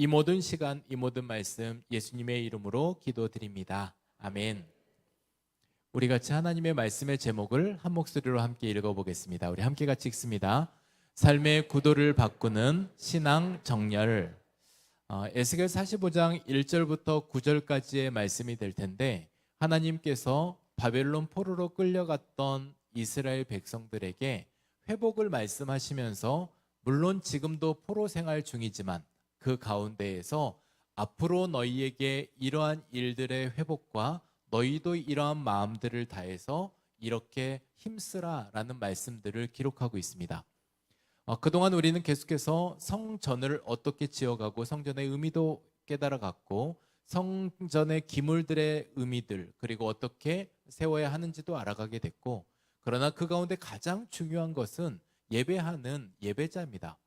이 모든 시간, 이 모든 말씀 예수님의 이름으로 기도드립니다. 아멘. 우리 같이 하나님의 말씀의 제목을 한 목소리로 함께 읽어보겠습니다. 우리 함께 같이 읽습니다. 삶의 구도를 바꾸는 신앙 정렬. 에스겔 45장 1절부터 9절까지의 말씀이 될 텐데, 하나님께서 바벨론 포로로 끌려갔던 이스라엘 백성들에게 회복을 말씀하시면서, 물론 지금도 포로 생활 중이지만 그 가운데에서 앞으로 너희에게 이러한 일들의 회복과 너희도 이러한 마음들을 다해서 이렇게 힘쓰라 라는 말씀들을 기록하고 있습니다. 그동안 우리는 계속해서 성전을 어떻게 지어가고 성전의 의미도 깨달아갔고, 성전의 기물들의 의미들, 그리고 어떻게 세워야 하는지도 알아가게 됐고, 그러나 그 가운데 가장 중요한 것은 예배하는 예배자입니다.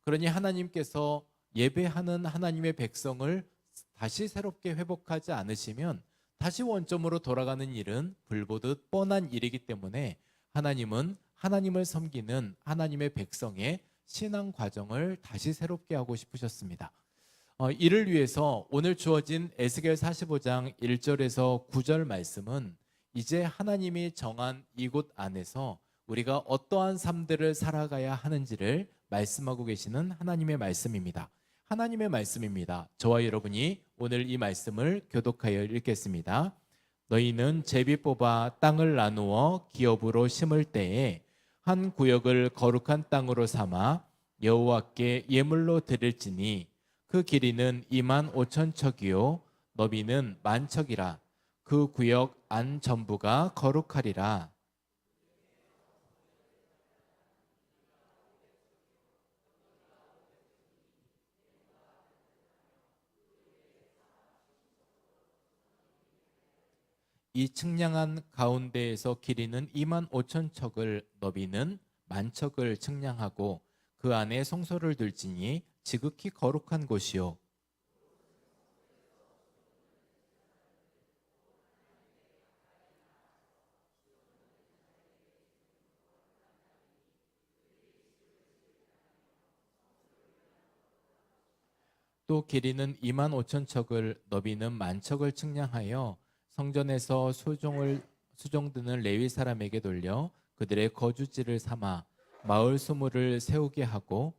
그러니 하나님께서 예배하는 하나님의 백성을 다시 새롭게 회복하지 않으시면 다시 원점으로 돌아가는 일은 불보듯 뻔한 일이기 때문에, 하나님은 하나님을 섬기는 하나님의 백성의 신앙 과정을 다시 새롭게 하고 싶으셨습니다. 이를 위해서 오늘 주어진 에스겔 45장 1절에서 9절 말씀은 이제 하나님이 정한 이곳 안에서 우리가 어떠한 삶들을 살아가야 하는지를 말씀하고 계시는 하나님의 말씀입니다. 하나님의 말씀입니다. 저와 여러분이 오늘 이 말씀을 교독하여 읽겠습니다. 너희는 제비 뽑아 땅을 나누어 기업으로 심을 때에 한 구역을 거룩한 땅으로 삼아 여호와께 예물로 드릴지니 그 길이는 25,000척이요 너비는 10,000척이라. 그 구역 안 전부가 거룩하리라. 이 측량한 가운데에서 길이는 25,000척을 너비는 10,000척을 측량하고 그 안에 성소를 둘지니 지극히 거룩한 곳이요 또 길이는 25,000척을 너비는 10,000척을 측량하여 성전에서 수종드는 레위 사람에게 돌려 그들의 거주지를 삼아 마을 수물을 세우게 하고,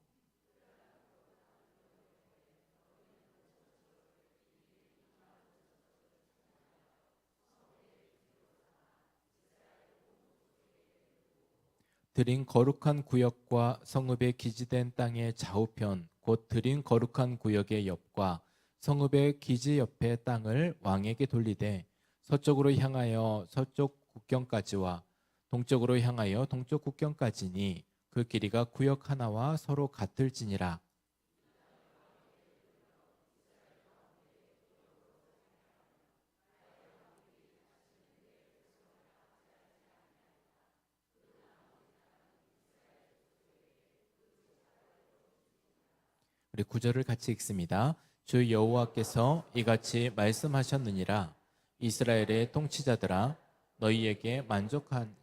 드린 거룩한 구역과 성읍의 기지된 땅의 좌우편 곧 드린 거룩한 구역의 옆과 성읍의 기지 옆의 땅을 왕에게 돌리되 서쪽으로 향하여 서쪽 국경까지와 동쪽으로 향하여 동쪽 국경까지니 그 길이가 구역 하나와 서로 같을지니라. 우리 구절을 같이 읽습니다. 주 여호와께서 이같이 말씀하셨느니라. 이스라엘의 통치자들아, 너희에게 만족한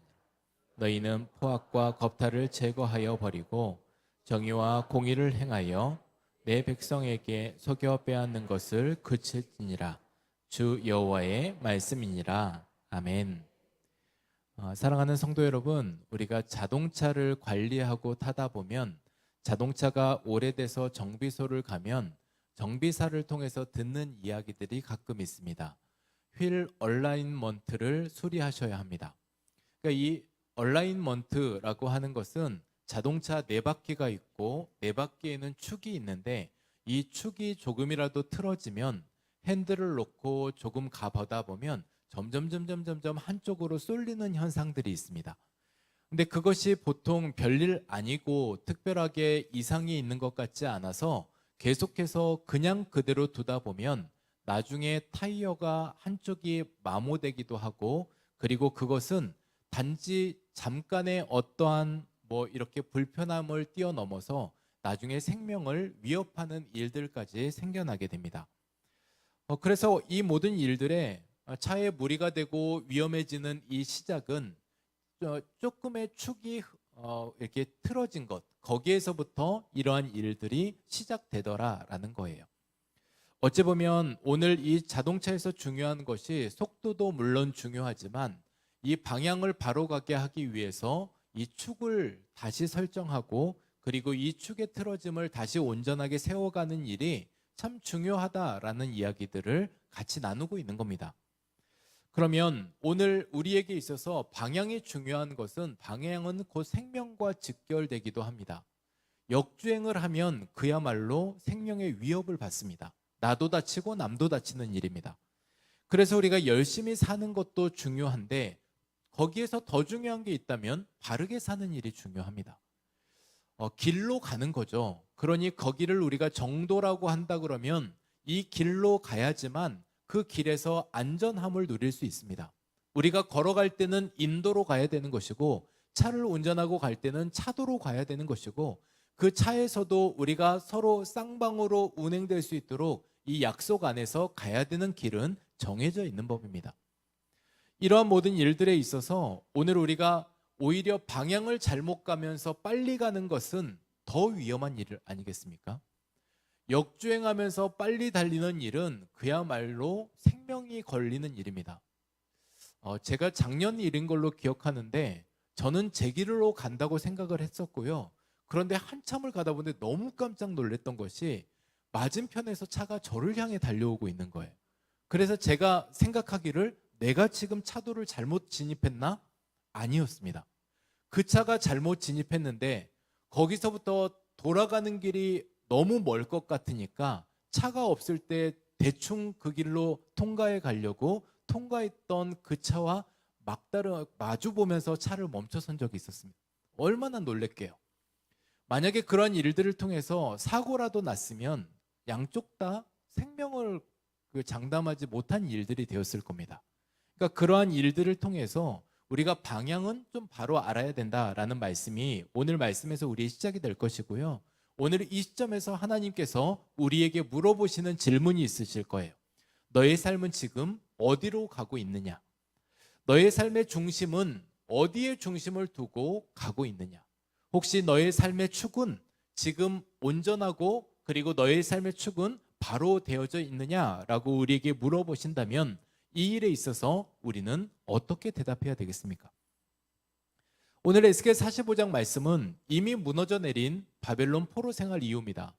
너희는 포악과 겁탈을 제거하여 버리고 정의와 공의를 행하여 내 백성에게 속여 빼앗는 것을 그칠지니라. 주 여호와의 말씀이니라. 아멘. 사랑하는 성도 여러분, 우리가 자동차를 관리하고 타다 보면 자동차가 오래돼서 정비소를 가면 정비사를 통해서 듣는 이야기들이 가끔 있습니다. 휠 얼라인먼트를 수리하셔야 합니다. 그러니까 이 얼라인먼트라고 하는 것은 자동차 네 바퀴가 있고 네 바퀴에는 축이 있는데, 이 축이 조금이라도 틀어지면 핸들을 놓고 조금 가보다 보면 점점 한쪽으로 쏠리는 현상들이 있습니다. 근데 그것이 보통 별일 아니고 특별하게 이상이 있는 것 같지 않아서 계속해서 그냥 그대로 두다 보면 나중에 타이어가 한쪽이 마모되기도 하고, 그리고 그것은 단지 잠깐의 어떠한 이렇게 불편함을 뛰어넘어서 나중에 생명을 위협하는 일들까지 생겨나게 됩니다. 그래서 이 모든 일들에 차에 무리가 되고 위험해지는 이 시작은 조금의 축이 이렇게 틀어진 것, 거기에서부터 이러한 일들이 시작되더라라는 거예요. 어찌 보면 오늘 이 자동차에서 중요한 것이 속도도 물론 중요하지만 이 방향을 바로 가게 하기 위해서 이 축을 다시 설정하고 그리고 이 축의 틀어짐을 다시 온전하게 세워가는 일이 참 중요하다라는 이야기들을 같이 나누고 있는 겁니다. 그러면 오늘 우리에게 있어서 방향이 중요한 것은 방향은 곧 생명과 직결되기도 합니다. 역주행을 하면 그야말로 생명의 위협을 받습니다. 나도 다치고 남도 다치는 일입니다. 그래서 우리가 열심히 사는 것도 중요한데 거기에서 더 중요한 게 있다면 바르게 사는 일이 중요합니다. 길로 가는 거죠. 그러니 거기를 우리가 정도라고 한다 그러면 이 길로 가야지만 그 길에서 안전함을 누릴 수 있습니다. 우리가 걸어갈 때는 인도로 가야 되는 것이고 차를 운전하고 갈 때는 차도로 가야 되는 것이고 그 차에서도 우리가 서로 쌍방으로 운행될 수 있도록 이 약속 안에서 가야 되는 길은 정해져 있는 법입니다. 이러한 모든 일들에 있어서 오늘 우리가 오히려 방향을 잘못 가면서 빨리 가는 것은 더 위험한 일 아니겠습니까? 역주행하면서 빨리 달리는 일은 그야말로 생명이 걸리는 일입니다. 제가 작년 일인 걸로 기억하는데 저는 제 길로 간다고 생각을 했었고요. 그런데 한참을 가다 보는데 너무 깜짝 놀랐던 것이 맞은편에서 차가 저를 향해 달려오고 있는 거예요. 그래서 제가 생각하기를 내가 지금 차도를 잘못 진입했나? 아니었습니다. 그 차가 잘못 진입했는데 거기서부터 돌아가는 길이 너무 멀 것 같으니까 차가 없을 때 대충 그 길로 통과해 가려고 통과했던 그 차와 막다른 마주 보면서 차를 멈춰선 적이 있었습니다. 얼마나 놀랬게요. 만약에 그런 일들을 통해서 사고라도 났으면 양쪽 다 생명을 장담하지 못한 일들이 되었을 겁니다. 그러니까 그러한 일들을 통해서 우리가 방향은 좀 바로 알아야 된다라는 말씀이 오늘 말씀에서 우리의 시작이 될 것이고요. 오늘 이 시점에서 하나님께서 우리에게 물어보시는 질문이 있으실 거예요. 너의 삶은 지금 어디로 가고 있느냐? 너의 삶의 중심은 어디에 중심을 두고 가고 있느냐? 혹시 너의 삶의 축은 지금 온전하고 그리고 너의 삶의 축은 바로 되어져 있느냐라고 우리에게 물어보신다면 이 일에 있어서 우리는 어떻게 대답해야 되겠습니까? 오늘 에스겔 45장 말씀은 이미 무너져 내린 바벨론 포로 생활 이후입니다.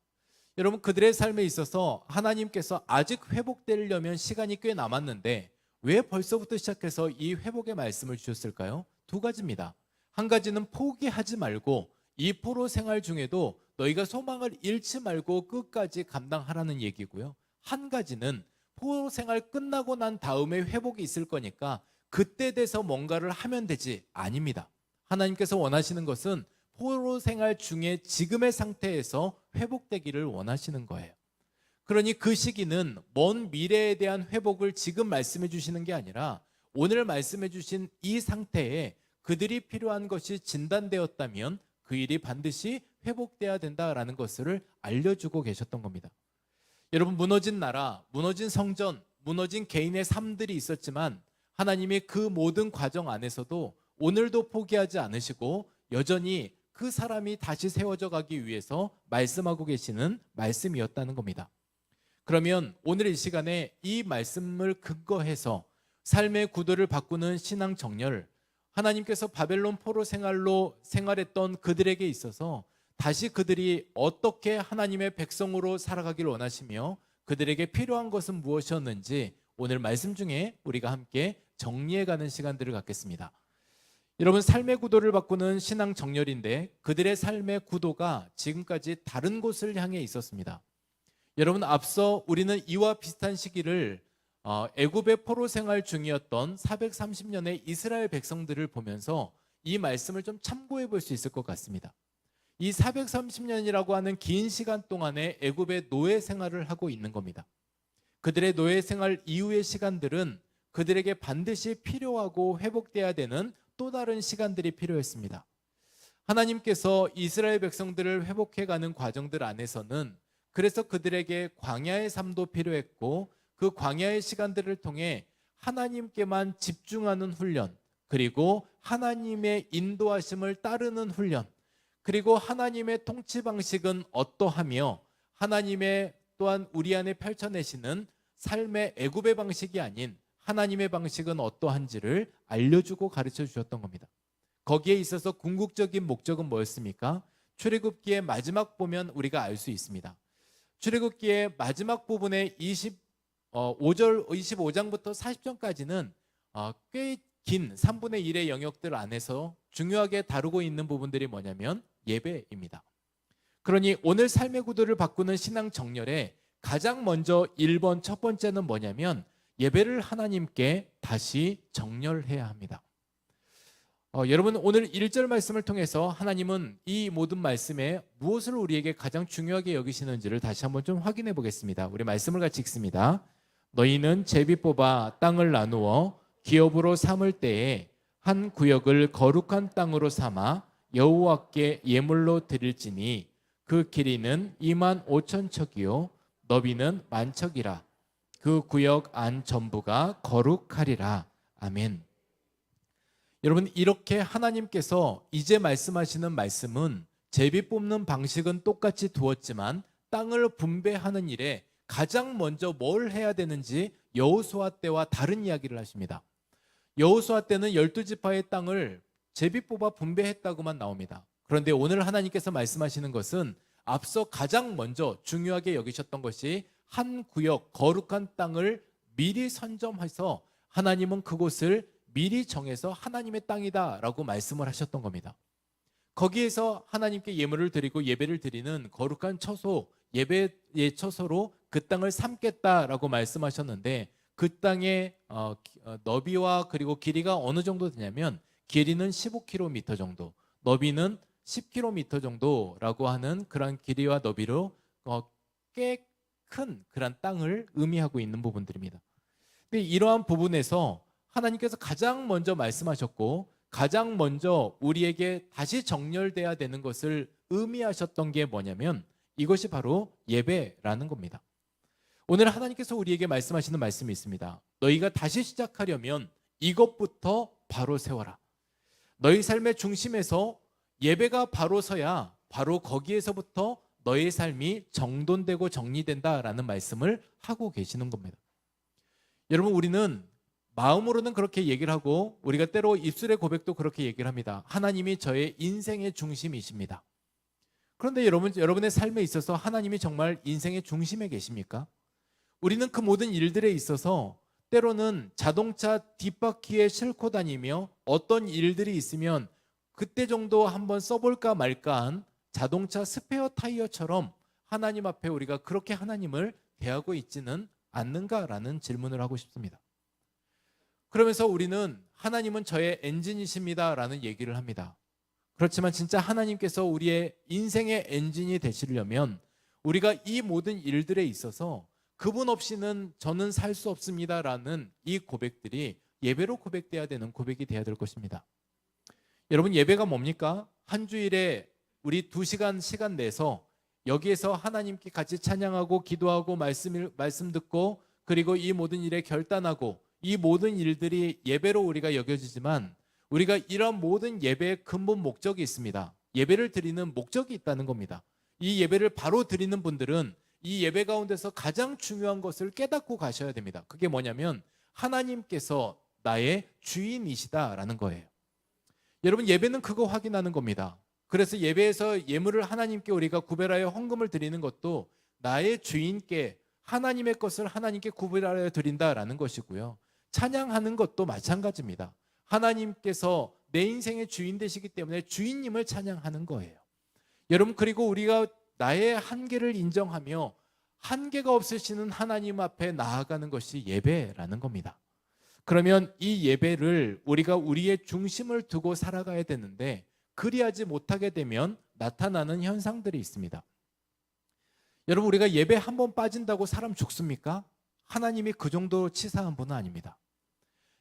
여러분, 그들의 삶에 있어서 하나님께서 아직 회복되려면 시간이 꽤 남았는데 왜 벌써부터 시작해서 이 회복의 말씀을 주셨을까요? 두 가지입니다. 한 가지는 포기하지 말고 이 포로 생활 중에도 너희가 소망을 잃지 말고 끝까지 감당하라는 얘기고요. 한 가지는 포로 생활 끝나고 난 다음에 회복이 있을 거니까 그때 돼서 뭔가를 하면 되지. 아닙니다. 하나님께서 원하시는 것은 포로 생활 중에 지금의 상태에서 회복되기를 원하시는 거예요. 그러니 그 시기는 먼 미래에 대한 회복을 지금 말씀해 주시는 게 아니라 오늘 말씀해 주신 이 상태에 그들이 필요한 것이 진단되었다면 그 일이 반드시 회복돼야 된다라는 것을 알려주고 계셨던 겁니다. 여러분, 무너진 나라, 무너진 성전, 무너진 개인의 삶들이 있었지만 하나님이 그 모든 과정 안에서도 오늘도 포기하지 않으시고 여전히 그 사람이 다시 세워져 가기 위해서 말씀하고 계시는 말씀이었다는 겁니다. 그러면 오늘 이 시간에 이 말씀을 근거해서 삶의 구도를 바꾸는 신앙 정렬, 하나님께서 바벨론 포로 생활로 생활했던 그들에게 있어서 다시 그들이 어떻게 하나님의 백성으로 살아가기를 원하시며 그들에게 필요한 것은 무엇이었는지 오늘 말씀 중에 우리가 함께 정리해가는 시간들을 갖겠습니다. 여러분, 삶의 구도를 바꾸는 신앙 정렬인데 그들의 삶의 구도가 지금까지 다른 곳을 향해 있었습니다. 여러분, 앞서 우리는 이와 비슷한 시기를 애굽의 포로 생활 중이었던 430년의 이스라엘 백성들을 보면서 이 말씀을 좀 참고해 볼 수 있을 것 같습니다. 이 430년이라고 하는 긴 시간 동안에 애굽의 노예 생활을 하고 있는 겁니다. 그들의 노예 생활 이후의 시간들은 그들에게 반드시 필요하고 회복돼야 되는 또 다른 시간들이 필요했습니다. 하나님께서 이스라엘 백성들을 회복해가는 과정들 안에서는 그래서 그들에게 광야의 삶도 필요했고 그 광야의 시간들을 통해 하나님께만 집중하는 훈련, 그리고 하나님의 인도하심을 따르는 훈련, 그리고 하나님의 통치 방식은 어떠하며 하나님의 또한 우리 안에 펼쳐내시는 삶의 애굽의 방식이 아닌 하나님의 방식은 어떠한지를 알려주고 가르쳐 주셨던 겁니다. 거기에 있어서 궁극적인 목적은 뭐였습니까? 출애굽기의 마지막 보면 우리가 알 수 있습니다. 출애굽기의 마지막 부분에 25장부터 40장까지는 꽤 긴 3분의 1의 영역들 안에서 중요하게 다루고 있는 부분들이 뭐냐면 예배입니다. 그러니 오늘 삶의 구도를 바꾸는 신앙 정렬에 가장 먼저 1번 첫 번째는 뭐냐면 예배를 하나님께 다시 정렬해야 합니다. 여러분 오늘 1절 말씀을 통해서 하나님은 이 모든 말씀에 무엇을 우리에게 가장 중요하게 여기시는지를 다시 한번 좀 확인해 보겠습니다. 우리 말씀을 같이 읽습니다. 너희는 제비 뽑아 땅을 나누어 기업으로 삼을 때에 한 구역을 거룩한 땅으로 삼아 여호와께 예물로 드릴지니 그 길이는 25,000척이요 너비는 10,000척이라. 그 구역 안 전부가 거룩하리라. 아멘. 여러분 이렇게 하나님께서 이제 말씀하시는 말씀은 제비 뽑는 방식은 똑같이 두었지만 땅을 분배하는 일에 가장 먼저 뭘 해야 되는지 여호수아 때와 다른 이야기를 하십니다. 여호수아 때는 12지파의 땅을 제비 뽑아 분배했다고만 나옵니다. 그런데 오늘 하나님께서 말씀하시는 것은 앞서 가장 먼저 중요하게 여기셨던 것이 한 구역 거룩한 땅을 미리 선점해서 하나님은 그곳을 미리 정해서 하나님의 땅이다라고 말씀을 하셨던 겁니다. 거기에서 하나님께 예물을 드리고 예배를 드리는 거룩한 처소, 예배의 처소로 그 땅을 삼겠다라고 말씀하셨는데 그 땅의 너비와 그리고 길이가 어느 정도 되냐면 길이는 15km 정도, 너비는 10km 정도라고 하는 그런 길이와 너비로 꽤 큰 그런 땅을 의미하고 있는 부분들입니다. 근데 이러한 부분에서 하나님께서 가장 먼저 말씀하셨고 가장 먼저 우리에게 다시 정렬돼야 되는 것을 의미하셨던 게 뭐냐면 이것이 바로 예배라는 겁니다. 오늘 하나님께서 우리에게 말씀하시는 말씀이 있습니다. 너희가 다시 시작하려면 이것부터 바로 세워라. 너희 삶의 중심에서 예배가 바로 서야 바로 거기에서부터 너의 삶이 정돈되고 정리된다라는 말씀을 하고 계시는 겁니다. 여러분 우리는 마음으로는 그렇게 얘기를 하고 우리가 때로 입술의 고백도 그렇게 얘기를 합니다. 하나님이 저의 인생의 중심이십니다. 그런데 여러분의 삶에 있어서 하나님이 정말 인생의 중심에 계십니까? 우리는 그 모든 일들에 있어서 때로는 자동차 뒷바퀴에 싣고 다니며 어떤 일들이 있으면 그때 정도 한번 써볼까 말까한 자동차 스페어 타이어처럼 하나님 앞에 우리가 그렇게 하나님을 대하고 있지는 않는가라는 질문을 하고 싶습니다. 그러면서 우리는 하나님은 저의 엔진이십니다 라는 얘기를 합니다. 그렇지만 진짜 하나님께서 우리의 인생의 엔진이 되시려면 우리가 이 모든 일들에 있어서 그분 없이는 저는 살 수 없습니다 라는 이 고백들이 예배로 고백돼야 되는 고백이 돼야 될 것입니다. 여러분 예배가 뭡니까? 한 주일에 우리 2시간 시간 내서 여기에서 하나님께 같이 찬양하고 기도하고 말씀 듣고 그리고 이 모든 일에 결단하고 이 모든 일들이 예배로 우리가 여겨지지만 우리가 이런 모든 예배의 근본 목적이 있습니다. 예배를 드리는 목적이 있다는 겁니다. 이 예배를 바로 드리는 분들은 이 예배 가운데서 가장 중요한 것을 깨닫고 가셔야 됩니다. 그게 뭐냐면 하나님께서 나의 주인이시다라는 거예요. 여러분 예배는 그거 확인하는 겁니다. 그래서 예배에서 예물을 하나님께 우리가 구별하여 헌금을 드리는 것도 나의 주인께 하나님의 것을 하나님께 구별하여 드린다라는 것이고요. 찬양하는 것도 마찬가지입니다. 하나님께서 내 인생의 주인 되시기 때문에 주인님을 찬양하는 거예요. 여러분 그리고 우리가 나의 한계를 인정하며 한계가 없으시는 하나님 앞에 나아가는 것이 예배라는 겁니다. 그러면 이 예배를 우리가 우리의 중심을 두고 살아가야 되는데 그리하지 못하게 되면 나타나는 현상들이 있습니다. 여러분 우리가 예배 한 번 빠진다고 사람 죽습니까? 하나님이 그 정도 치사한 분은 아닙니다.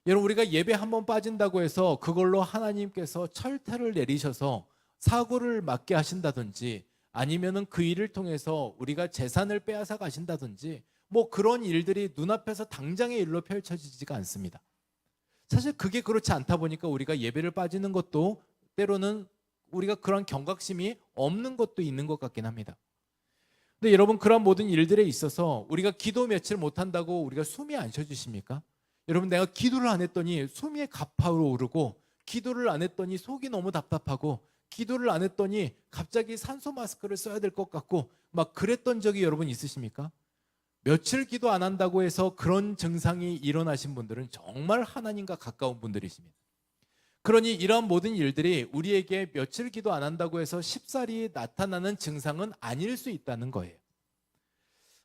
여러분 우리가 예배 한 번 빠진다고 해서 그걸로 하나님께서 철퇴를 내리셔서 사고를 맞게 하신다든지 아니면은 그 일을 통해서 우리가 재산을 빼앗아 가신다든지 뭐 그런 일들이 눈앞에서 당장의 일로 펼쳐지지가 않습니다. 사실 그게 그렇지 않다 보니까 우리가 예배를 빠지는 것도 때로는 우리가 그런 경각심이 없는 것도 있는 것 같긴 합니다. 근데 여러분, 그런 모든 일들에 있어서 우리가 기도 며칠 못한다고 우리가 숨이 안 쉬어지십니까? 여러분, 내가 기도를 안 했더니 숨이 가파로 오르고, 기도를 안 했더니 속이 너무 답답하고, 기도를 안 했더니 갑자기 산소 마스크를 써야 될 것 같고 막 그랬던 적이 여러분 있으십니까? 며칠 기도 안 한다고 해서 그런 증상이 일어나신 분들은 정말 하나님과 가까운 분들이십니다. 그러니 이러한 모든 일들이 우리에게 며칠 기도 안 한다고 해서 쉽사리 나타나는 증상은 아닐 수 있다는 거예요.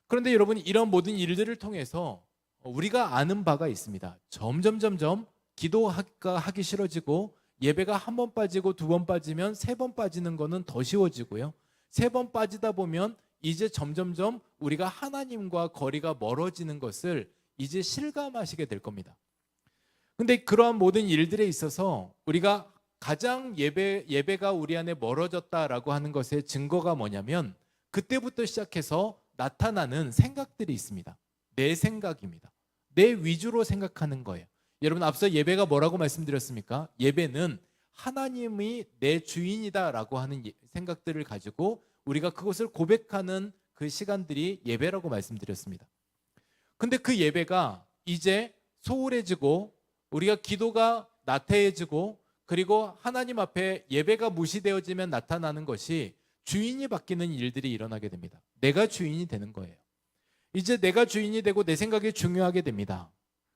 그런데 여러분, 이런 모든 일들을 통해서 우리가 아는 바가 있습니다. 점점 기도하기 싫어지고, 예배가 한 번 빠지고 두 번 빠지면 세 번 빠지는 거는 더 쉬워지고요. 세 번 빠지다 보면 이제 점점 우리가 하나님과 거리가 멀어지는 것을 이제 실감하시게 될 겁니다. 근데 그러한 모든 일들에 있어서 우리가 가장 예배가 우리 안에 멀어졌다라고 하는 것의 증거가 뭐냐면, 그때부터 시작해서 나타나는 생각들이 있습니다. 내 생각입니다. 내 위주로 생각하는 거예요. 여러분, 앞서 예배가 뭐라고 말씀드렸습니까? 예배는 하나님이 내 주인이다라고 하는 생각들을 가지고 우리가 그것을 고백하는 그 시간들이 예배라고 말씀드렸습니다. 근데 그 예배가 이제 소홀해지고, 우리가 기도가 나태해지고, 그리고 하나님 앞에 예배가 무시되어지면 나타나는 것이 주인이 바뀌는 일들이 일어나게 됩니다. 내가 주인이 되는 거예요. 이제 내가 주인이 되고 내 생각이 중요하게 됩니다.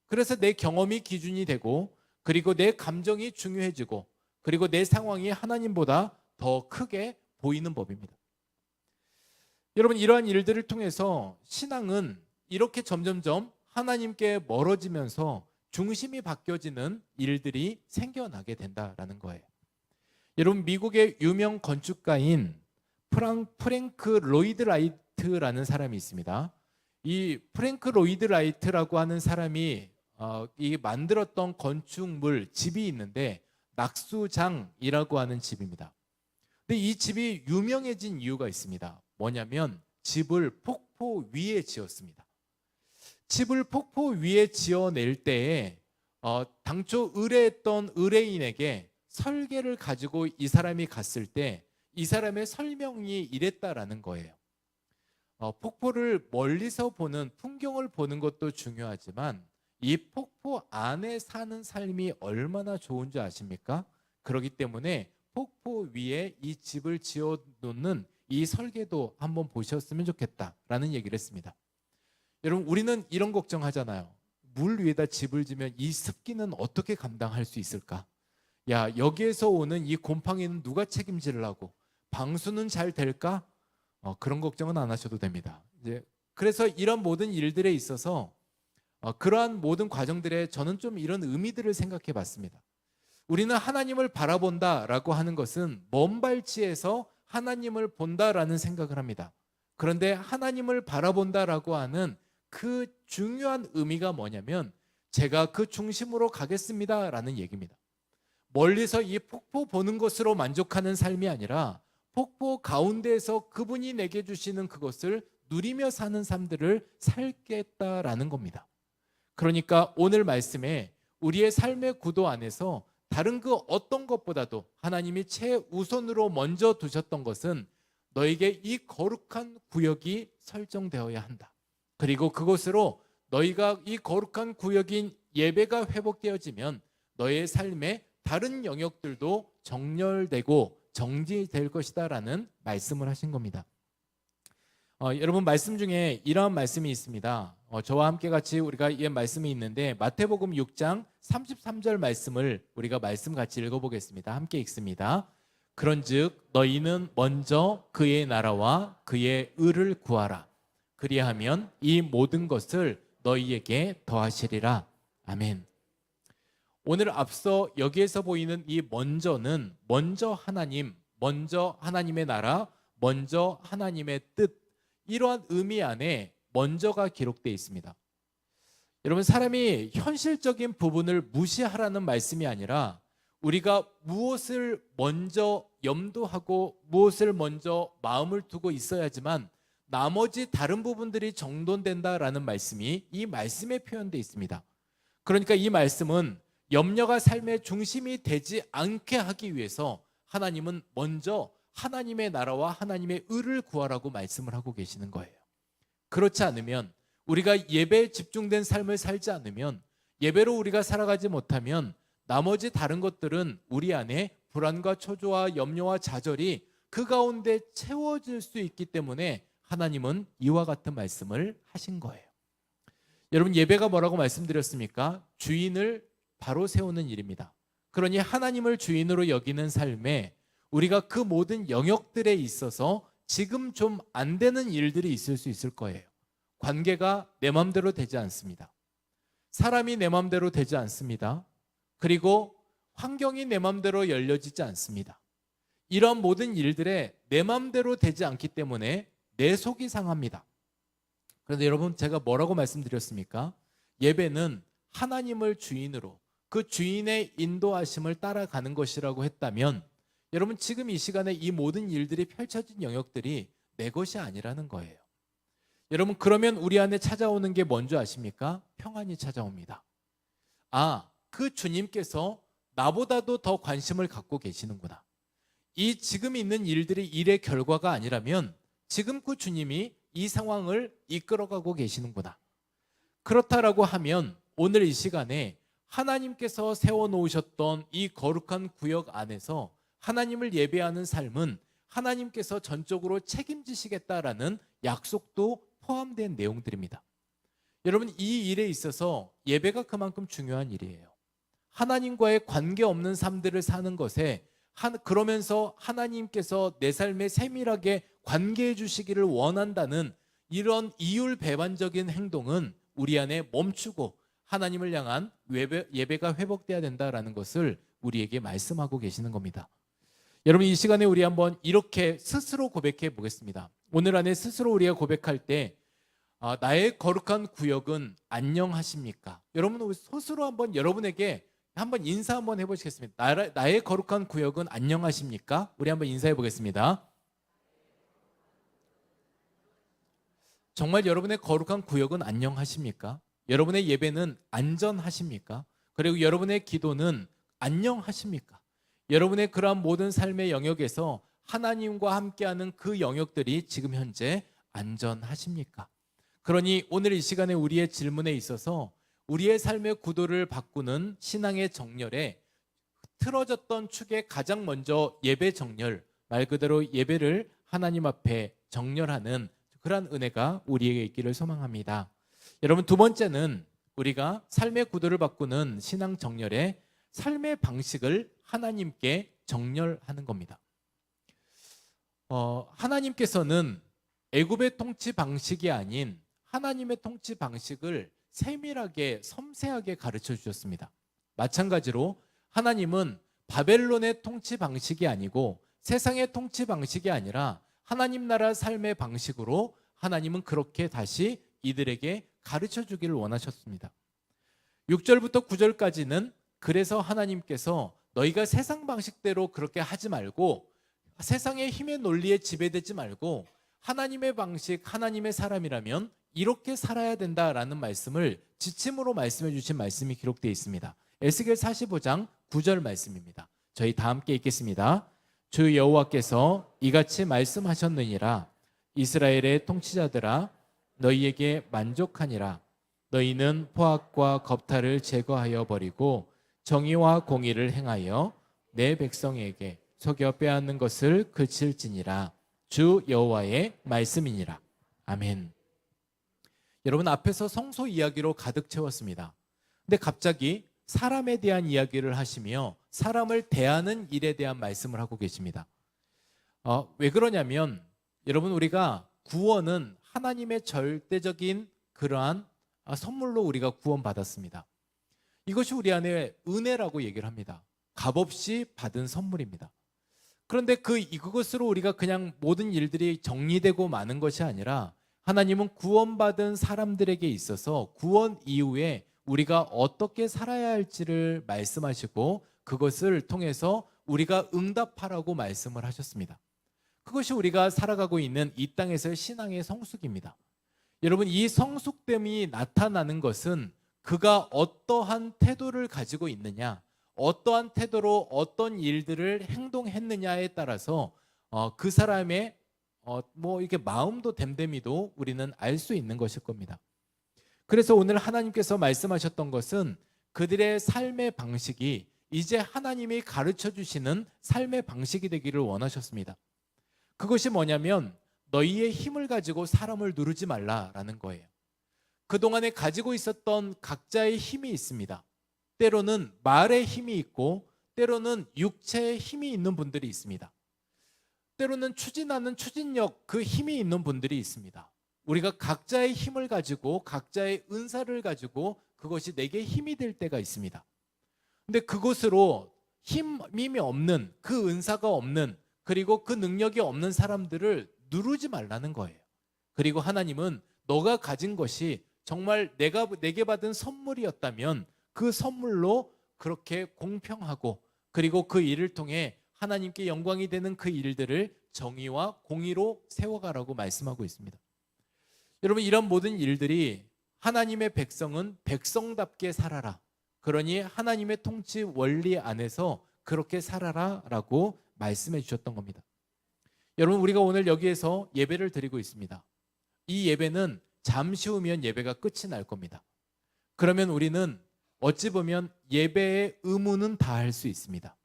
그래서 내 경험이 기준이 되고, 그리고 내 감정이 중요해지고, 그리고 내 상황이 하나님보다 더 크게 보이는 법입니다. 여러분, 이러한 일들을 통해서 신앙은 이렇게 점점점 하나님께 멀어지면서 중심이 바뀌어지는 일들이 생겨나게 된다라는 거예요. 여러분, 미국의 유명 건축가인 프랭크 로이드 라이트라는 사람이 있습니다. 이 프랭크 로이드 라이트라고 하는 사람이 이 만들었던 건축물 집이 있는데, 낙수장이라고 하는 집입니다. 근데 이 집이 유명해진 이유가 있습니다. 뭐냐면 집을 폭포 위에 지었습니다. 집을 폭포 위에 지어낼 때에 당초 의뢰했던 의뢰인에게 설계를 가지고 이 사람이 갔을 때 이 사람의 설명이 이랬다라는 거예요. 폭포를 멀리서 보는 풍경을 보는 것도 중요하지만 이 폭포 안에 사는 삶이 얼마나 좋은 줄 아십니까? 그렇기 때문에 폭포 위에 이 집을 지어 놓는 이 설계도 한번 보셨으면 좋겠다라는 얘기를 했습니다. 여러분, 우리는 이런 걱정하잖아요. 물 위에다 집을 지면 이 습기는 어떻게 감당할 수 있을까? 야, 여기에서 오는 이 곰팡이는 누가 책임지려고? 방수는 잘 될까? 그런 걱정은 안 하셔도 됩니다. 그래서 이런 모든 일들에 있어서 그러한 모든 과정들에 저는 좀 이런 의미들을 생각해 봤습니다. 우리는 하나님을 바라본다라고 하는 것은 먼 발치에서 하나님을 본다라는 생각을 합니다. 그런데 하나님을 바라본다라고 하는 그 중요한 의미가 뭐냐면, 제가 그 중심으로 가겠습니다라는 얘기입니다. 멀리서 이 폭포 보는 것으로 만족하는 삶이 아니라 폭포 가운데에서 그분이 내게 주시는 그것을 누리며 사는 삶들을 살겠다라는 겁니다. 그러니까 오늘 말씀에 우리의 삶의 구도 안에서 다른 그 어떤 것보다도 하나님이 최우선으로 먼저 두셨던 것은 너에게 이 거룩한 구역이 설정되어야 한다. 그리고 그것으로 너희가 이 거룩한 구역인 예배가 회복되어지면 너의 삶의 다른 영역들도 정렬되고 정지될 것이다라는 말씀을 하신 겁니다. 여러분, 말씀 중에 이러한 말씀이 있습니다. 저와 함께 같이 우리가 이 말씀이 있는데, 마태복음 6장 33절 말씀을 우리가 말씀 같이 읽어보겠습니다. 함께 읽습니다. 그런즉 너희는 먼저 그의 나라와 그의 의를 구하라. 그리하면 이 모든 것을 너희에게 더하시리라. 아멘. 오늘 앞서 여기에서 보이는 이 먼저는 먼저 하나님, 먼저 하나님의 나라, 먼저 하나님의 뜻, 이러한 의미 안에 먼저가 기록되어 있습니다. 여러분, 사람이 현실적인 부분을 무시하라는 말씀이 아니라 우리가 무엇을 먼저 염두하고 무엇을 먼저 마음을 두고 있어야지만 나머지 다른 부분들이 정돈된다라는 말씀이 이 말씀에 표현되어 있습니다. 그러니까 이 말씀은 염려가 삶의 중심이 되지 않게 하기 위해서 하나님은 먼저 하나님의 나라와 하나님의 의를 구하라고 말씀을 하고 계시는 거예요. 그렇지 않으면, 우리가 예배에 집중된 삶을 살지 않으면, 예배로 우리가 살아가지 못하면 나머지 다른 것들은 우리 안에 불안과 초조와 염려와 좌절이 그 가운데 채워질 수 있기 때문에 하나님은 이와 같은 말씀을 하신 거예요. 여러분, 예배가 뭐라고 말씀드렸습니까? 주인을 바로 세우는 일입니다. 그러니 하나님을 주인으로 여기는 삶에 우리가 그 모든 영역들에 있어서 지금 좀 안 되는 일들이 있을 수 있을 거예요. 관계가 내 맘대로 되지 않습니다. 사람이 내 맘대로 되지 않습니다. 그리고 환경이 내 맘대로 열려지지 않습니다. 이런 모든 일들에 내 맘대로 되지 않기 때문에 내 속이 상합니다. 그런데 여러분, 제가 뭐라고 말씀드렸습니까? 예배는 하나님을 주인으로, 그 주인의 인도하심을 따라가는 것이라고 했다면, 여러분, 지금 이 시간에 이 모든 일들이 펼쳐진 영역들이 내 것이 아니라는 거예요. 여러분, 그러면 우리 안에 찾아오는 게 뭔지 아십니까? 평안이 찾아옵니다. 아, 그 주님께서 나보다도 더 관심을 갖고 계시는구나. 이 지금 있는 일들이 일의 결과가 아니라면 지금 그 주님이 이 상황을 이끌어가고 계시는구나. 그렇다라고 하면 오늘 이 시간에 하나님께서 세워놓으셨던 이 거룩한 구역 안에서 하나님을 예배하는 삶은 하나님께서 전적으로 책임지시겠다라는 약속도 포함된 내용들입니다. 여러분, 이 일에 있어서 예배가 그만큼 중요한 일이에요. 하나님과의 관계없는 삶들을 사는 것에 그러면서 하나님께서 내 삶에 세밀하게 관계해 주시기를 원한다는 이런 이율배반적인 행동은 우리 안에 멈추고 하나님을 향한 예배가 회복돼야 된다라는 것을 우리에게 말씀하고 계시는 겁니다. 여러분, 이 시간에 우리 한번 이렇게 스스로 고백해 보겠습니다. 오늘 안에 스스로 우리가 고백할 때 나의 거룩한 구역은 안녕하십니까? 여러분, 스스로 한번 여러분에게 한번 인사 한번 해보시겠습니다. 나의 거룩한 구역은 안녕하십니까? 우리 한번 인사해 보겠습니다. 정말 여러분의 거룩한 구역은 안녕하십니까? 여러분의 예배는 안전하십니까? 그리고 여러분의 기도는 안녕하십니까? 여러분의 그러한 모든 삶의 영역에서 하나님과 함께하는 그 영역들이 지금 현재 안전하십니까? 그러니 오늘 이 시간에 우리의 질문에 있어서 우리의 삶의 구도를 바꾸는 신앙의 정렬에 틀어졌던 축에 가장 먼저 예배 정렬, 말 그대로 예배를 하나님 앞에 정렬하는 그러한 은혜가 우리에게 있기를 소망합니다. 여러분, 두 번째는 우리가 삶의 구도를 바꾸는 신앙 정렬에 삶의 방식을 하나님께 정렬하는 겁니다. 하나님께서는 애굽의 통치 방식이 아닌 하나님의 통치 방식을 세밀하게 섬세하게 가르쳐 주셨습니다. 마찬가지로 하나님은 바벨론의 통치 방식이 아니고 세상의 통치 방식이 아니라 하나님 나라 삶의 방식으로 하나님은 그렇게 다시 이들에게 가르쳐 주기를 원하셨습니다. 6절부터 9절까지는 그래서 하나님께서 너희가 세상 방식대로 그렇게 하지 말고 세상의 힘의 논리에 지배되지 말고 하나님의 방식, 하나님의 사람이라면 이렇게 살아야 된다라는 말씀을 지침으로 말씀해 주신 말씀이 기록되어 있습니다. 에스겔 45장 9절 말씀입니다. 저희 다 함께 읽겠습니다. 주 여호와께서 이같이 말씀하셨느니라. 이스라엘의 통치자들아, 너희에게 만족하니라. 너희는 포악과 겁탈을 제거하여 버리고 정의와 공의를 행하여 내 백성에게 속여 빼앗는 것을 그칠지니라. 주 여호와의 말씀이니라. 아멘. 여러분, 앞에서 성소 이야기로 가득 채웠습니다. 근데 갑자기 사람에 대한 이야기를 하시며 사람을 대하는 일에 대한 말씀을 하고 계십니다. 왜 그러냐면 여러분, 우리가 구원은 하나님의 절대적인 그러한 선물로 우리가 구원받았습니다. 이것이 우리 안에 은혜라고 얘기를 합니다. 값없이 받은 선물입니다. 그런데 그것으로 우리가 그냥 모든 일들이 정리되고 마는 것이 아니라 하나님은 구원받은 사람들에게 있어서 구원 이후에 우리가 어떻게 살아야 할지를 말씀하시고 그것을 통해서 우리가 응답하라고 말씀을 하셨습니다. 그것이 우리가 살아가고 있는 이 땅에서의 신앙의 성숙입니다. 여러분, 이 성숙됨이 나타나는 것은 그가 어떠한 태도를 가지고 있느냐, 어떠한 태도로 어떤 일들을 행동했느냐에 따라서 그 사람의 이렇게 마음도 됨됨이도 우리는 알 수 있는 것일 겁니다. 그래서 오늘 하나님께서 말씀하셨던 것은 그들의 삶의 방식이 이제 하나님이 가르쳐 주시는 삶의 방식이 되기를 원하셨습니다. 그것이 뭐냐면 너희의 힘을 가지고 사람을 누르지 말라라는 거예요. 그동안에 가지고 있었던 각자의 힘이 있습니다. 때로는 말의 힘이 있고 때로는 육체의 힘이 있는 분들이 있습니다. 때로는 추진하는 추진력, 그 힘이 있는 분들이 있습니다. 우리가 각자의 힘을 가지고 각자의 은사를 가지고 그것이 내게 힘이 될 때가 있습니다. 근데 그것으로 힘이 없는, 그 은사가 없는, 그리고 그 능력이 없는 사람들을 누르지 말라는 거예요. 그리고 하나님은 너가 가진 것이 정말 내게 받은 선물이었다면 그 선물로 그렇게 공평하고 그리고 그 일을 통해 하나님께 영광이 되는 그 일들을 정의와 공의로 세워가라고 말씀하고 있습니다. 여러분, 이런 모든 일들이 하나님의 백성은 백성답게 살아라. 그러니 하나님의 통치 원리 안에서 그렇게 살아라 라고 말씀해 주셨던 겁니다. 여러분, 우리가 오늘 여기에서 예배를 드리고 있습니다. 이 예배는 잠시 후면 예배가 끝이 날 겁니다. 그러면 우리는 어찌 보면 예배의 의무는 다 할 수 있습니다.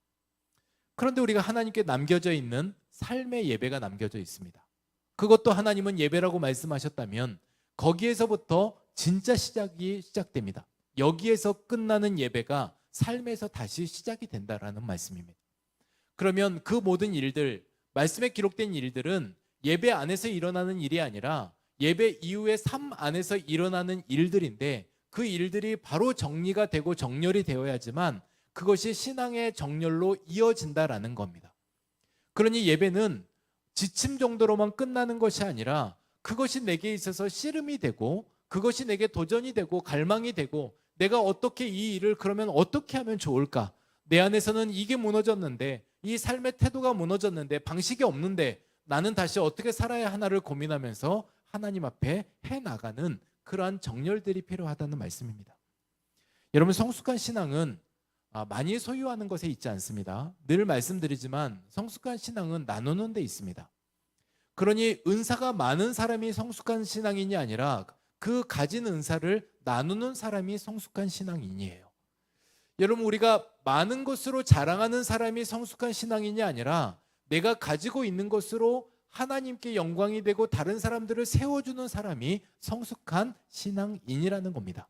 그런데 우리가 하나님께 남겨져 있는 삶의 예배가 남겨져 있습니다. 그것도 하나님은 예배라고 말씀하셨다면 거기에서부터 진짜 시작이 시작됩니다. 여기에서 끝나는 예배가 삶에서 다시 시작이 된다라는 말씀입니다. 그러면 그 모든 일들, 말씀에 기록된 일들은 예배 안에서 일어나는 일이 아니라 예배 이후의 삶 안에서 일어나는 일들인데 그 일들이 바로 정리가 되고 정렬이 되어야지만 그것이 신앙의 정렬로 이어진다라는 겁니다. 그러니 예배는 지침 정도로만 끝나는 것이 아니라 그것이 내게 있어서 씨름이 되고 그것이 내게 도전이 되고 갈망이 되고 내가 어떻게 이 일을 그러면 어떻게 하면 좋을까? 내 안에서는 이게 무너졌는데 이 삶의 태도가 무너졌는데 방식이 없는데 나는 다시 어떻게 살아야 하나를 고민하면서 하나님 앞에 해나가는 그러한 정렬들이 필요하다는 말씀입니다. 여러분, 성숙한 신앙은 많이 소유하는 것에 있지 않습니다. 늘 말씀드리지만 성숙한 신앙은 나누는 데 있습니다. 그러니 은사가 많은 사람이 성숙한 신앙인이 아니라 그 가진 은사를 나누는 사람이 성숙한 신앙인이에요. 여러분, 우리가 많은 것으로 자랑하는 사람이 성숙한 신앙인이 아니라 내가 가지고 있는 것으로 하나님께 영광이 되고 다른 사람들을 세워주는 사람이 성숙한 신앙인이라는 겁니다.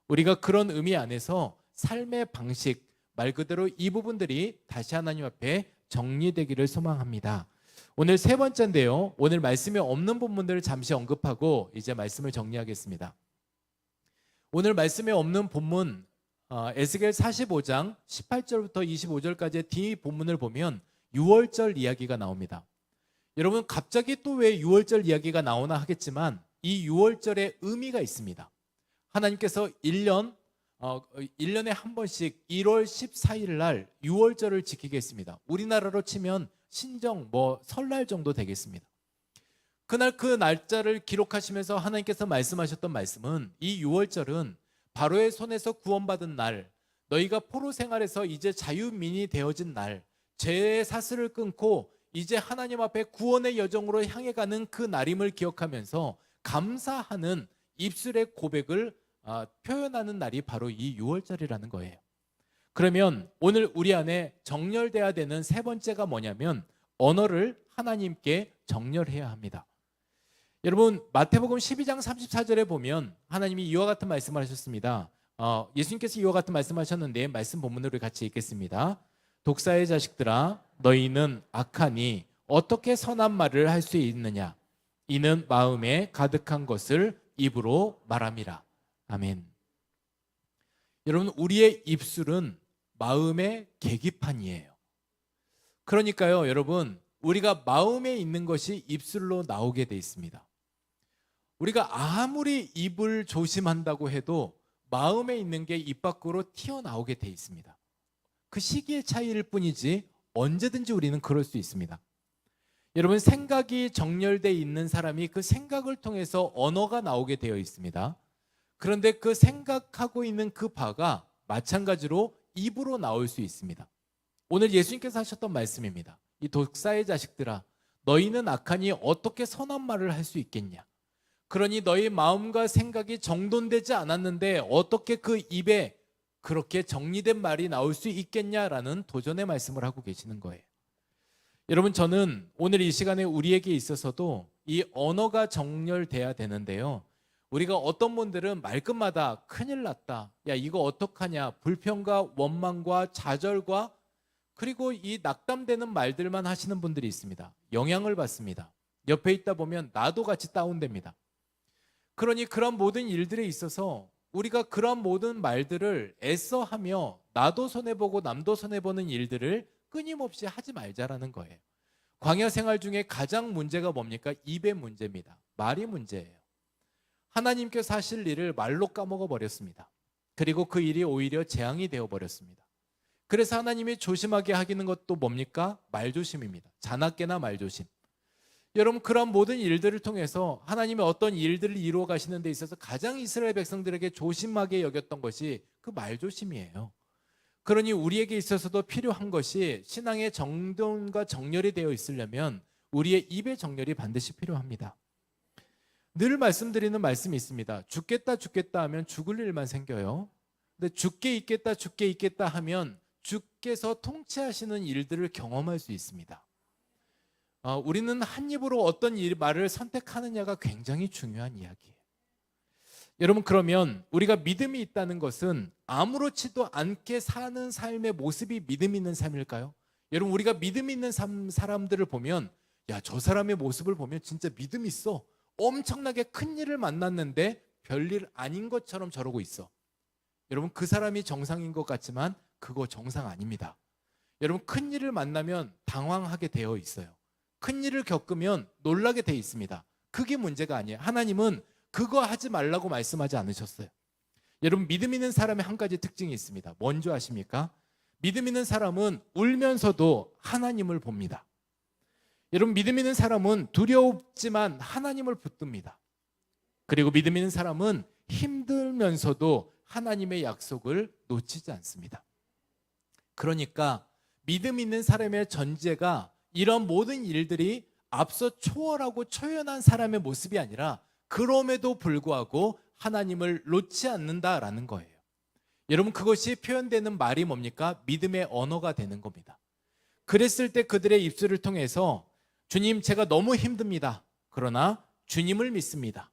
우리가 그런 의미 안에서 삶의 방식, 말 그대로 이 부분들이 다시 하나님 앞에 정리되기를 소망합니다. 오늘 세 번째인데요. 오늘 말씀에 없는 본문들을 잠시 언급하고 이제 말씀을 정리하겠습니다. 오늘 말씀에 없는 본문 에스겔 45장 18절부터 25절까지의 뒤 본문을 보면 6월절 이야기가 나옵니다. 여러분, 갑자기 또 왜 6월절 이야기가 나오나 하겠지만 이 6월절의 의미가 있습니다. 하나님께서 1년에 한 번씩 1월 14일 날 6월절을 지키겠습니다. 우리나라로 치면 신정 설날 정도 되겠습니다. 그날 그 날짜를 기록하시면서 하나님께서 말씀하셨던 말씀은 이 6월절은 바로의 손에서 구원받은 날, 너희가 포로 생활에서 이제 자유민이 되어진 날, 죄의 사슬을 끊고 이제 하나님 앞에 구원의 여정으로 향해 가는 그 날임을 기억하면서 감사하는 입술의 고백을 표현하는 날이 바로 이 6월절이라는 거예요. 그러면 오늘 우리 안에 정렬돼야 되는 세 번째가 뭐냐면 언어를 하나님께 정렬해야 합니다. 여러분, 마태복음 12장 34절에 보면 하나님이 이와 같은 말씀을 하셨습니다. 예수님께서 이와 같은 말씀하셨는데 말씀 본문으로 같이 읽겠습니다. 독사의 자식들아, 너희는 악하니 어떻게 선한 말을 할 수 있느냐? 이는 마음에 가득한 것을 입으로 말함이라. 아멘. 여러분, 우리의 입술은 마음의 계기판이에요. 그러니까요, 여러분, 우리가 마음에 있는 것이 입술로 나오게 돼 있습니다. 우리가 아무리 입을 조심한다고 해도 마음에 있는 게 입 밖으로 튀어나오게 돼 있습니다. 그 시기의 차이일 뿐이지 언제든지 우리는 그럴 수 있습니다. 여러분, 생각이 정렬되어 있는 사람이 그 생각을 통해서 언어가 나오게 되어 있습니다. 그런데 그 생각하고 있는 그 바가 마찬가지로 입으로 나올 수 있습니다. 오늘 예수님께서 하셨던 말씀입니다. 이 독사의 자식들아, 너희는 악하니 어떻게 선한 말을 할 수 있겠냐? 그러니 너희 마음과 생각이 정돈되지 않았는데 어떻게 그 입에 그렇게 정리된 말이 나올 수 있겠냐라는 도전의 말씀을 하고 계시는 거예요. 여러분, 저는 오늘 이 시간에 우리에게 있어서도 이 언어가 정렬돼야 되는데요. 우리가 어떤 분들은 말끝마다 큰일 났다, 야 이거 어떡하냐, 불평과 원망과 좌절과 그리고 이 낙담되는 말들만 하시는 분들이 있습니다. 영향을 받습니다. 옆에 있다 보면 나도 같이 다운됩니다. 그러니 그런 모든 일들에 있어서 우리가 그런 모든 말들을 애써 하며 나도 손해보고 남도 손해보는 일들을 끊임없이 하지 말자라는 거예요. 광야 생활 중에 가장 문제가 뭡니까? 입의 문제입니다. 말이 문제예요. 하나님께서 하실 일을 말로 까먹어 버렸습니다. 그리고 그 일이 오히려 재앙이 되어 버렸습니다. 그래서 하나님이 조심하게 하기는 것도 뭡니까? 말조심입니다. 자나깨나 말조심. 여러분, 그런 모든 일들을 통해서 하나님의 어떤 일들을 이루어 가시는 데 있어서 가장 이스라엘 백성들에게 조심하게 여겼던 것이 그 말조심이에요. 그러니 우리에게 있어서도 필요한 것이 신앙의 정돈과 정렬이 되어 있으려면 우리의 입의 정렬이 반드시 필요합니다. 늘 말씀드리는 말씀이 있습니다. 죽겠다 죽겠다 하면 죽을 일만 생겨요. 근데 죽게 있겠다 하면 주께서 통치하시는 일들을 경험할 수 있습니다. 우리는 한 입으로 어떤 말을 선택하느냐가 굉장히 중요한 이야기예요. 여러분, 그러면 우리가 믿음이 있다는 것은 아무렇지도 않게 사는 삶의 모습이 믿음 있는 삶일까요? 여러분, 우리가 믿음 있는 사람들을 보면 야, 저 사람의 모습을 보면 진짜 믿음 있어. 엄청나게 큰 일을 만났는데 별일 아닌 것처럼 저러고 있어. 여러분, 그 사람이 정상인 것 같지만 그거 정상 아닙니다. 여러분, 큰 일을 만나면 당황하게 되어 있어요. 큰 일을 겪으면 놀라게 되어 있습니다. 그게 문제가 아니에요. 하나님은 그거 하지 말라고 말씀하지 않으셨어요. 여러분, 믿음 있는 사람의 한 가지 특징이 있습니다. 뭔지 아십니까? 믿음 있는 사람은 울면서도 하나님을 봅니다. 여러분, 믿음 있는 사람은 두렵지만 하나님을 붙듭니다. 그리고 믿음 있는 사람은 힘들면서도 하나님의 약속을 놓치지 않습니다. 그러니까 믿음 있는 사람의 전제가 이런 모든 일들이 앞서 초월하고 초연한 사람의 모습이 아니라 그럼에도 불구하고 하나님을 놓지 않는다라는 거예요. 여러분, 그것이 표현되는 말이 뭡니까? 믿음의 언어가 되는 겁니다. 그랬을 때 그들의 입술을 통해서 주님, 제가 너무 힘듭니다. 그러나 주님을 믿습니다.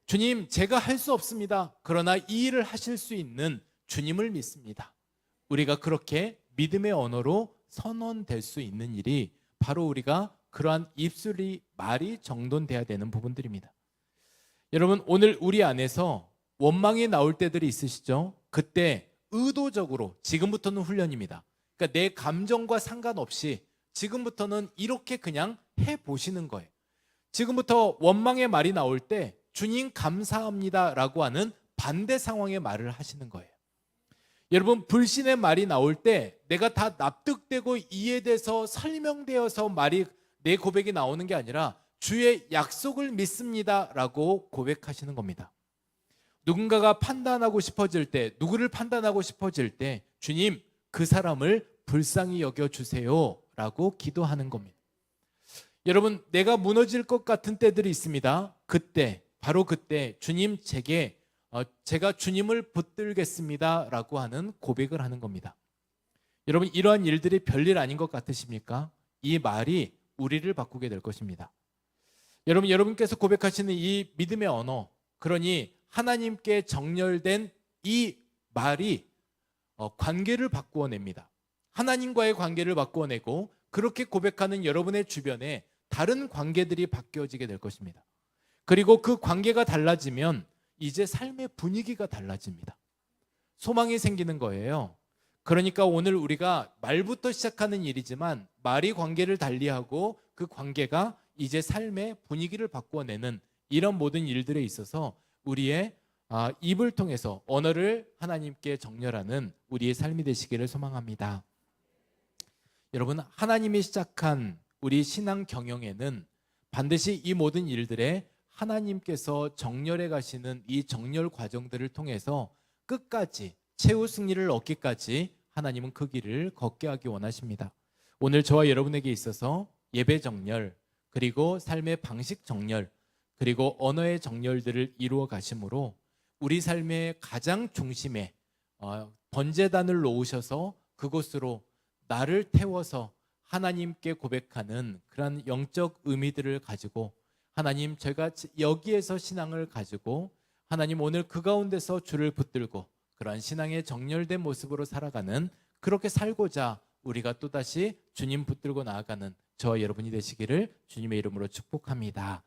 주님, 제가 할 수 없습니다. 그러나 이 일을 하실 수 있는 주님을 믿습니다. 우리가 그렇게 믿음의 언어로 선언될 수 있는 일이 바로 우리가 그러한 입술이 말이 정돈돼야 되는 부분들입니다. 여러분, 오늘 우리 안에서 원망이 나올 때들이 있으시죠? 그때 의도적으로 지금부터는 훈련입니다. 그러니까 내 감정과 상관없이 지금부터는 이렇게 그냥 해보시는 거예요. 지금부터 원망의 말이 나올 때 주님 감사합니다 라고 하는 반대 상황의 말을 하시는 거예요. 여러분, 불신의 말이 나올 때 내가 다 납득되고 이해돼서 설명되어서 말이 내 고백이 나오는 게 아니라 주의 약속을 믿습니다 라고 고백하시는 겁니다. 누군가가 판단하고 싶어질 때, 누구를 판단하고 싶어질 때 주님, 그 사람을 불쌍히 여겨주세요 라고 기도하는 겁니다. 여러분, 내가 무너질 것 같은 때들이 있습니다. 그때, 바로 그때 주님, 제가 주님을 붙들겠습니다 라고 하는 고백을 하는 겁니다. 여러분, 이러한 일들이 별일 아닌 것 같으십니까? 이 말이 우리를 바꾸게 될 것입니다. 여러분께서 고백하시는 이 믿음의 언어, 그러니 하나님께 정렬된 이 말이 관계를 바꾸어 냅니다. 하나님과의 관계를 바꾸어 내고 그렇게 고백하는 여러분의 주변에 다른 관계들이 바뀌어지게 될 것입니다. 그리고 그 관계가 달라지면 이제 삶의 분위기가 달라집니다. 소망이 생기는 거예요. 그러니까 오늘 우리가 말부터 시작하는 일이지만 말이 관계를 달리하고 그 관계가 이제 삶의 분위기를 바꾸어내는 이런 모든 일들에 있어서 우리의 입을 통해서 언어를 하나님께 정렬하는 우리의 삶이 되시기를 소망합니다. 여러분, 하나님이 시작한 우리 신앙 경영에는 반드시 이 모든 일들에 하나님께서 정렬해 가시는 이 정렬 과정들을 통해서 끝까지 최후 승리를 얻기까지 하나님은 그 길을 걷게 하기 원하십니다. 오늘 저와 여러분에게 있어서 예배 정렬, 그리고 삶의 방식 정렬, 그리고 언어의 정렬들을 이루어 가심으로 우리 삶의 가장 중심에 번제단을 놓으셔서 그곳으로 나를 태워서 하나님께 고백하는 그런 영적 의미들을 가지고, 하나님, 제가 여기에서 신앙을 가지고 하나님 오늘 그 가운데서 주를 붙들고 그러한 신앙의 정렬된 모습으로 살아가는, 그렇게 살고자 우리가 또다시 주님 붙들고 나아가는 저와 여러분이 되시기를 주님의 이름으로 축복합니다.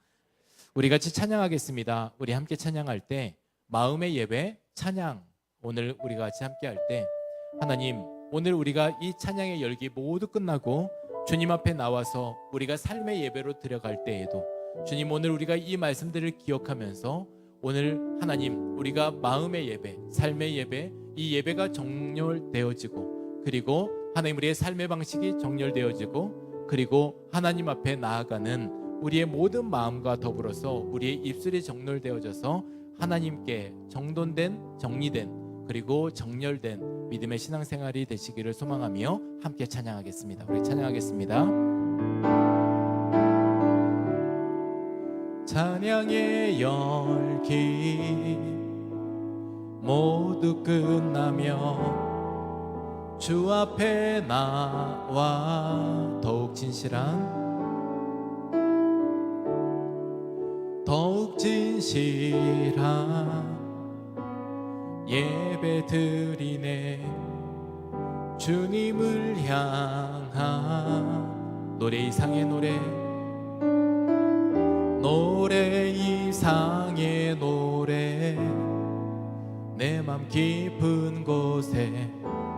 우리 같이 찬양하겠습니다. 우리 함께 찬양할 때 마음의 예배, 찬양, 오늘 우리가 같이 함께 할 때 하나님, 오늘 우리가 이 찬양의 열기 모두 끝나고 주님 앞에 나와서 우리가 삶의 예배로 들어갈 때에도 주님, 오늘 우리가 이 말씀들을 기억하면서 오늘 하나님, 우리가 마음의 예배, 삶의 예배, 이 예배가 정렬되어지고, 그리고 하나님 우리의 삶의 방식이 정렬되어지고, 그리고 하나님 앞에 나아가는 우리의 모든 마음과 더불어서 우리의 입술이 정렬되어져서 하나님께 정돈된, 정리된, 그리고 정렬된 믿음의 신앙생활이 되시기를 소망하며 함께 찬양하겠습니다. 우리 찬양하겠습니다. 찬양의 열기 모두 끝나며 주 앞에 나와 더욱 진실한 예배 드리네. 주님을 향한 노래 이상의 노래 이상의 노래, 내 맘 깊은 곳에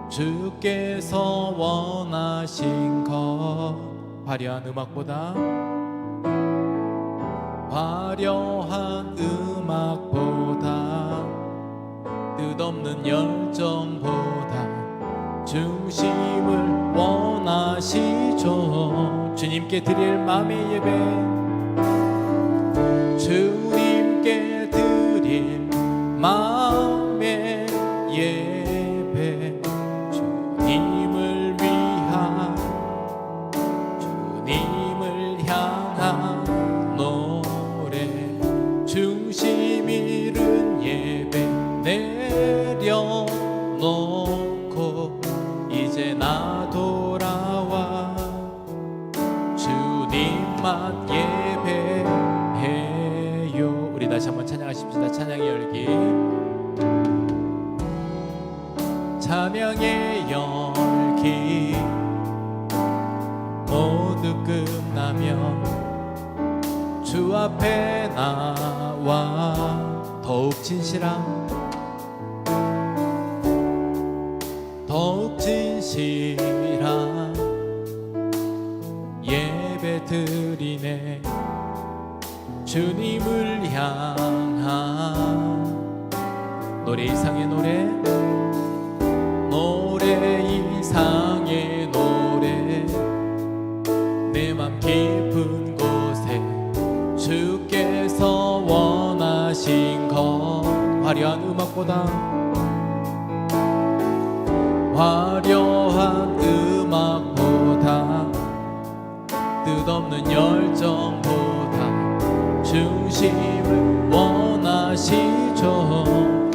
주께서 원하신 것, 화려한 음악보다 뜻없는 열정보다 중심을 원하시죠. 주님께 드릴 마음의 예배, 주님께 드릴 마음의 예배, 주님을 향한 노래, 중심 잃은 예배 내려놓고 이제 나 돌아와 주님만 예배해요. 우리 다시 한번 찬양하십시다. 찬양의 열기, 찬양의 열기 모두 끝나며 주 앞에 나와 더욱 진실한 예배 드리네. 주님을 향한 노래 이상의 노래 이상의 노래, 내 맘 깊은 곳에 주께서 원하신 것, 화려한 음악보다 뜻없는 열정보다 중심을 원하시죠.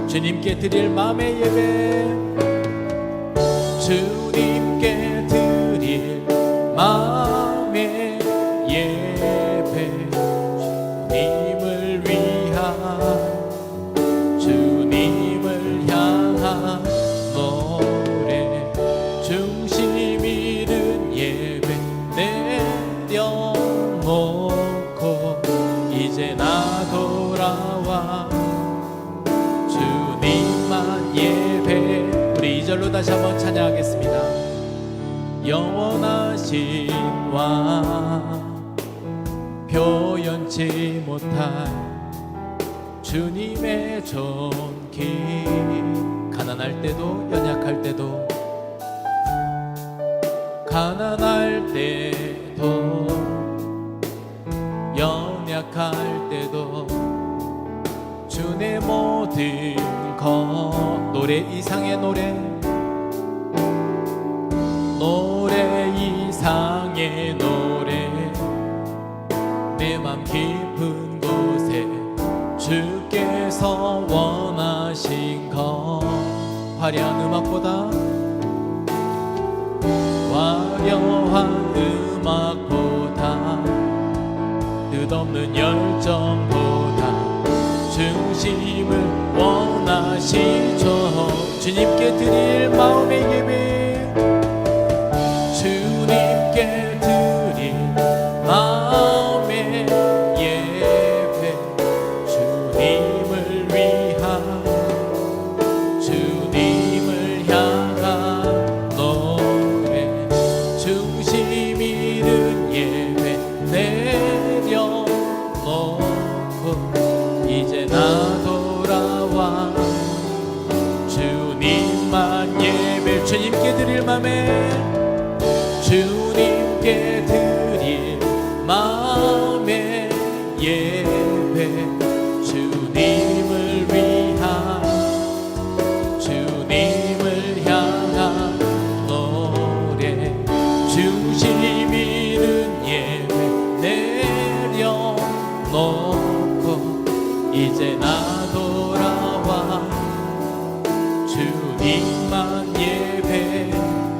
주님께 드릴 마음의 예배, 주님께 드릴 마음의 예배, 주님을 향한 노래, 중심 잃은 예배 내려놓고 이제 나 돌아와 주님만 예배. 우리 2절로 다시 한번 찬양하겠습니다. 영원하신 왕, 표현치 못할 주님의 존귀, 가난할 때도 연약할 때도 연약할 때도 주의 모든 것, 노래 이상의 노래 이상 맘 깊은 곳에 주께서 원하신 것 화려한 음악보다 음악보다 끝없는 열정보다 중심을 원하시죠. 주님께 드릴 마음의 예배, 주님께 드릴 마음의 예배, 주님을 위한 주님을 향한 노래, 중심 있는 예배 내려놓고 이제 나 돌아와 주님만 예배, 주님께 드릴 맘에 주님께 드릴 마음의 예배, 주님을 위한 주님을 향한 노래, 중심 있는 예배 내려놓고 이제 나 돌아와 주님만 예배해요.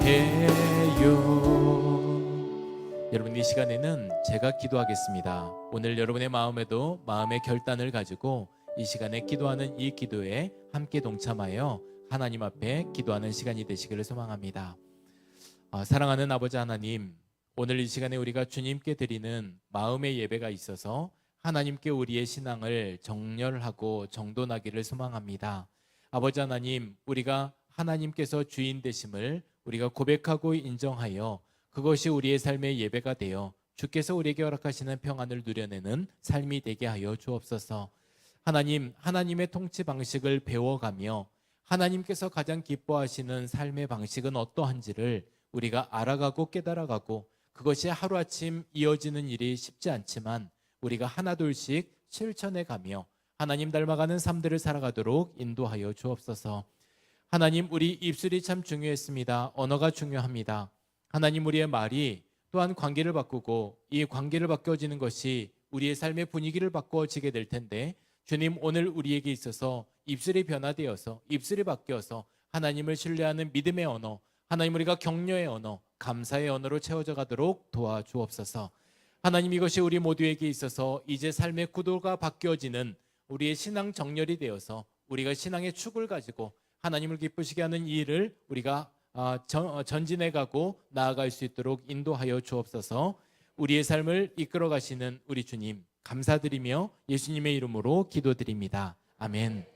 여러분, 이 시간에는 제가 기도하겠습니다. 오늘 여러분의 마음에도 마음의 결단을 가지고 이 시간에 기도하는 이 기도에 함께 동참하여 하나님 앞에 기도하는 시간이 되시기를 소망합니다. 사랑하는 아버지 하나님, 오늘 이 시간에 우리가 주님께 드리는 마음의 예배가 있어서 하나님께 우리의 신앙을 정렬하고 정돈하기를 소망합니다. 아버지 하나님, 우리가 하나님께서 주인 되심을 우리가 고백하고 인정하여 그것이 우리의 삶의 예배가 되어 주께서 우리에게 허락하시는 평안을 누려내는 삶이 되게 하여 주옵소서. 하나님, 하나님의 통치 방식을 배워가며 하나님께서 가장 기뻐하시는 삶의 방식은 어떠한지를 우리가 알아가고 깨달아가고, 그것이 하루아침 이어지는 일이 쉽지 않지만 우리가 하나둘씩 실천해가며 하나님 닮아가는 삶들을 살아가도록 인도하여 주옵소서. 하나님, 우리 입술이 참 중요했습니다. 언어가 중요합니다. 하나님, 우리의 말이 또한 관계를 바꾸고 이 관계를 바꿔지는 것이 우리의 삶의 분위기를 바꿔지게 될 텐데, 주님, 오늘 우리에게 있어서 입술이 변화되어서 입술이 바뀌어서 하나님을 신뢰하는 믿음의 언어, 하나님 우리가 격려의 언어, 감사의 언어로 채워져 가도록 도와주옵소서. 하나님, 이것이 우리 모두에게 있어서 이제 삶의 구도가 바뀌어지는 우리의 신앙 정렬이 되어서 우리가 신앙의 축을 가지고 하나님을 기쁘시게 하는 이 일을 우리가 전진해가고 나아갈 수 있도록 인도하여 주옵소서. 우리의 삶을 이끌어 가시는 우리 주님 감사드리며 예수님의 이름으로 기도드립니다. 아멘.